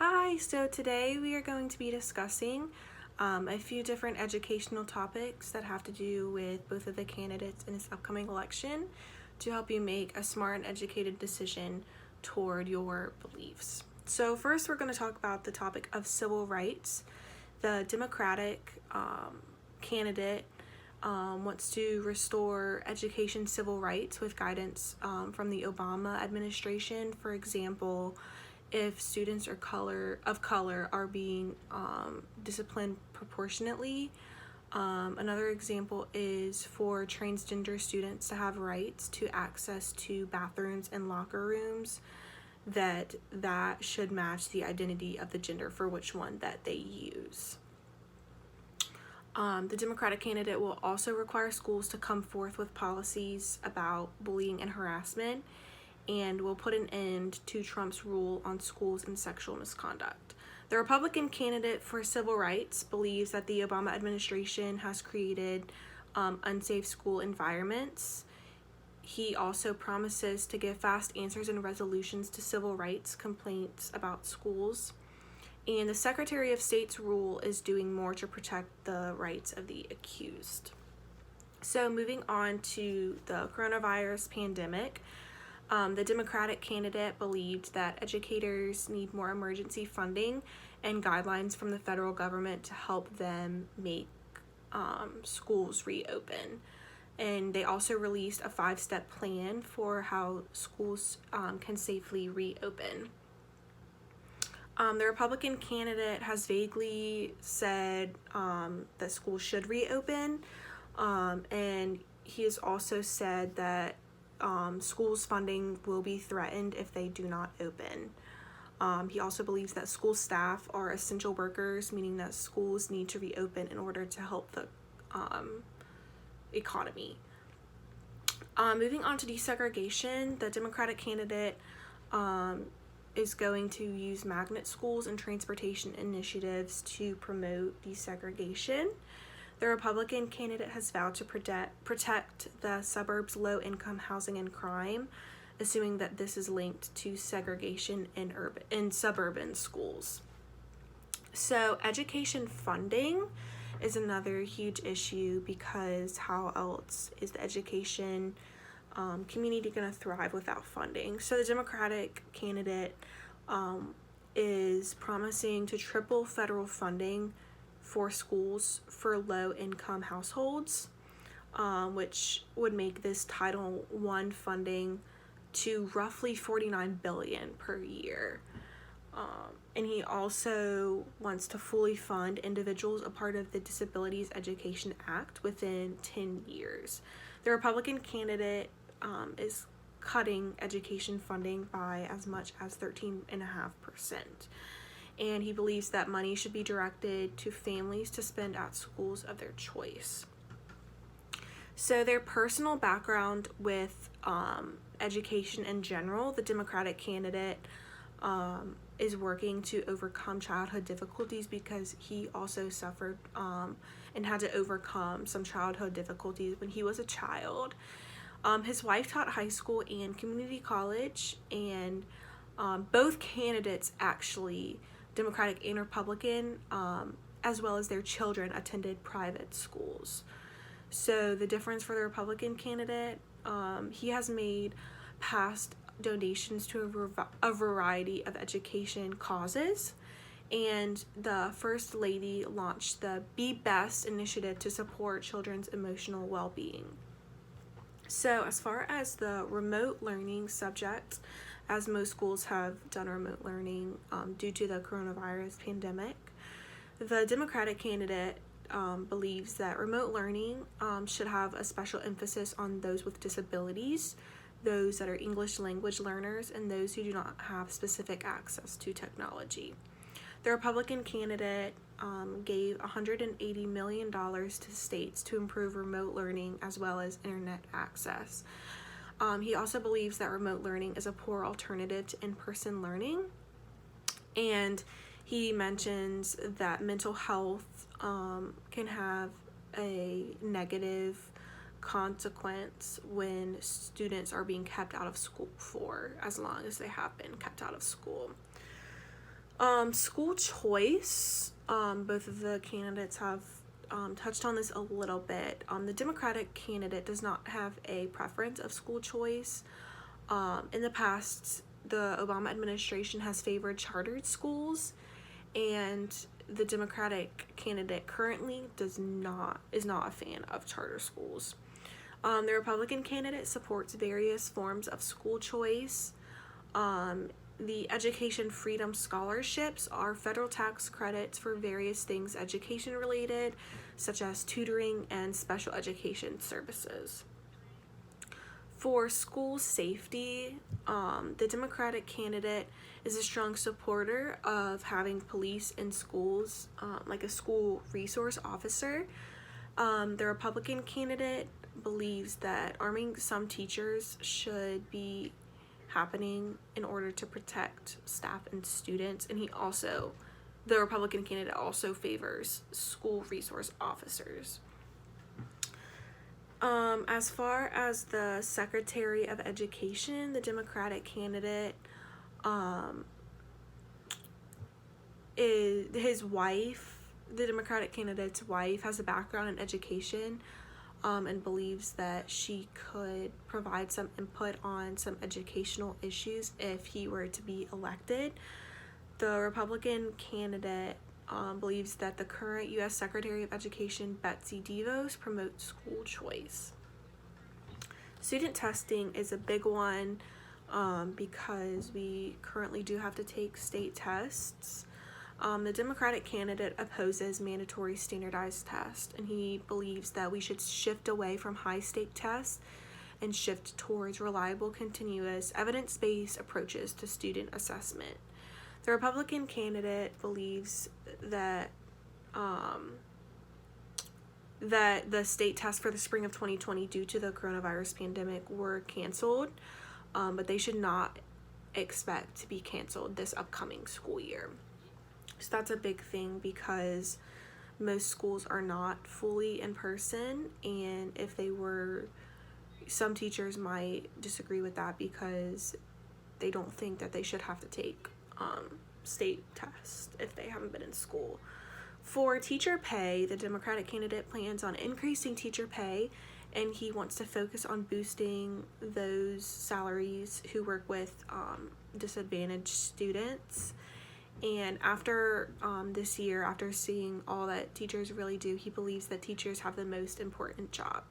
Hi, so today we are going to be discussing a few different educational topics that have to do with both of the candidates in this upcoming election to help you make a smart and educated decision toward your beliefs. So, first, we're going to talk about the topic of civil rights. The Democratic candidate wants to restore education civil rights with guidance from the Obama administration. For example, if students of color are being disciplined proportionately. Another example is for transgender students to have rights to access to bathrooms and locker rooms, that should match the identity of the gender for which one that they use. The Democratic candidate will also require schools to come forth with policies about bullying and harassment, and will put an end to Trump's rule on schools and sexual misconduct. The Republican candidate for civil rights believes that the Obama administration has created unsafe school environments. He also promises to give fast answers and resolutions to civil rights complaints about schools. And the Secretary of State's rule is doing more to protect the rights of the accused. So moving on to the coronavirus pandemic, the Democratic candidate believed that educators need more emergency funding and guidelines from the federal government to help them make schools reopen. And they also released a 5-step plan for how schools can safely reopen. The Republican candidate has vaguely said that schools should reopen, and he has also said that schools' funding will be threatened if they do not open. He also believes that school staff are essential workers, meaning that schools need to reopen in order to help the economy. Moving on to desegregation, the Democratic candidate is going to use magnet schools and transportation initiatives to promote desegregation. The Republican candidate has vowed to protect the suburbs' low-income housing and crime, assuming that this is linked to segregation in suburban schools. So education funding is another huge issue, because how else is the education community going to thrive without funding? So the Democratic candidate is promising to triple federal funding for schools for low-income households, which would make this Title I funding to roughly $49 billion per year. And he also wants to fully fund individuals a part of the Disabilities Education Act within 10 years. The Republican candidate is cutting education funding by as much as 13.5%. And he believes that money should be directed to families to spend at schools of their choice. So their personal background with education in general, the Democratic candidate is working to overcome childhood difficulties, because he also suffered and had to overcome some childhood difficulties when he was a child. His wife taught high school and community college, and both candidates, actually, Democratic and Republican, as well as their children, attended private schools. So the difference for the Republican candidate, he has made past donations to a variety of education causes, and the First Lady launched the Be Best initiative to support children's emotional well-being. So as far as the remote learning subject, as most schools have done remote learning due to the coronavirus pandemic, the Democratic candidate believes that remote learning should have a special emphasis on those with disabilities, those that are English language learners, and those who do not have specific access to technology. The Republican candidate gave $180 million to states to improve remote learning as well as internet access. He also believes that remote learning is a poor alternative to in-person learning, and he mentions that mental health can have a negative consequence when students are being kept out of school for as long as they have been kept out of school. School choice. Both of the candidates have touched on this a little bit. The Democratic candidate does not have a preference of school choice. In the past, the Obama administration has favored chartered schools, and the Democratic candidate currently is not a fan of charter schools. The Republican candidate supports various forms of school choice. The Education Freedom Scholarships are federal tax credits for various things education related, such as tutoring and special education services. For school safety, the Democratic candidate is a strong supporter of having police in schools, like a school resource officer. The Republican candidate believes that arming some teachers should be happening in order to protect staff and students, and the Republican candidate also favors school resource officers. As far as the Secretary of Education, the Democratic candidate is his wife. The Democratic candidate's wife has a background in education, and believes that she could provide some input on some educational issues if he were to be elected. The Republican candidate believes that the current U.S. Secretary of Education, Betsy DeVos, promotes school choice. Student testing is a big one because we currently do have to take state tests. The Democratic candidate opposes mandatory standardized tests, and he believes that we should shift away from high-stake tests and shift towards reliable, continuous, evidence-based approaches to student assessment. The Republican candidate believes that that the state tests for the spring of 2020 due to the coronavirus pandemic were canceled, but they should not expect to be canceled this upcoming school year. So that's a big thing because most schools are not fully in person, and if they were, some teachers might disagree with that because they don't think that they should have to take state tests if they haven't been in school. For teacher pay, the Democratic candidate plans on increasing teacher pay, and he wants to focus on boosting those salaries who work with disadvantaged students. And after this year, after seeing all that teachers really do, he believes that teachers have the most important job.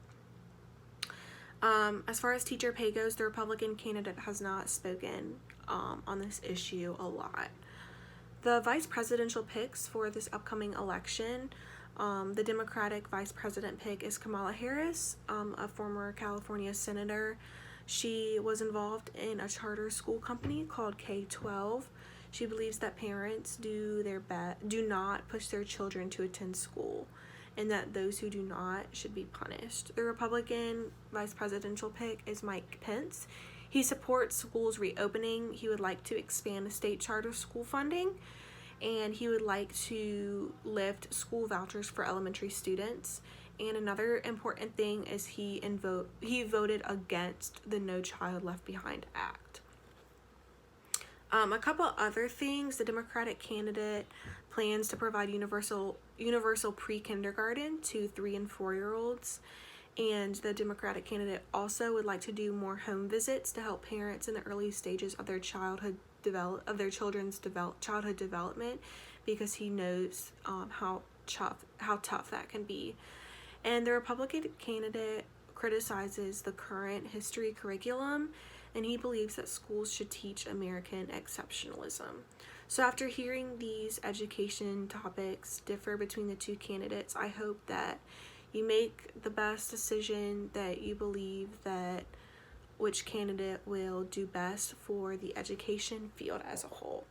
As far as teacher pay goes, the Republican candidate has not spoken on this issue a lot. The vice presidential picks for this upcoming election, the Democratic vice president pick is Kamala Harris, a former California senator. She was involved in a charter school company called K-12. She believes that parents do not push their children to attend school, and that those who do not should be punished. The Republican vice presidential pick is Mike Pence. He supports schools reopening. He would like to expand the state charter school funding, and he would like to lift school vouchers for elementary students. And another important thing is he voted against the No Child Left Behind Act. A couple other things: the Democratic candidate plans to provide universal pre-kindergarten to 3 and 4-year-olds, and the Democratic candidate also would like to do more home visits to help parents in the early stages of their childhood development, because he knows how tough that can be. And the Republican candidate criticizes the current history curriculum, and he believes that schools should teach American exceptionalism. So after hearing these education topics differ between the two candidates, I hope that you make the best decision, that you believe that which candidate will do best for the education field as a whole.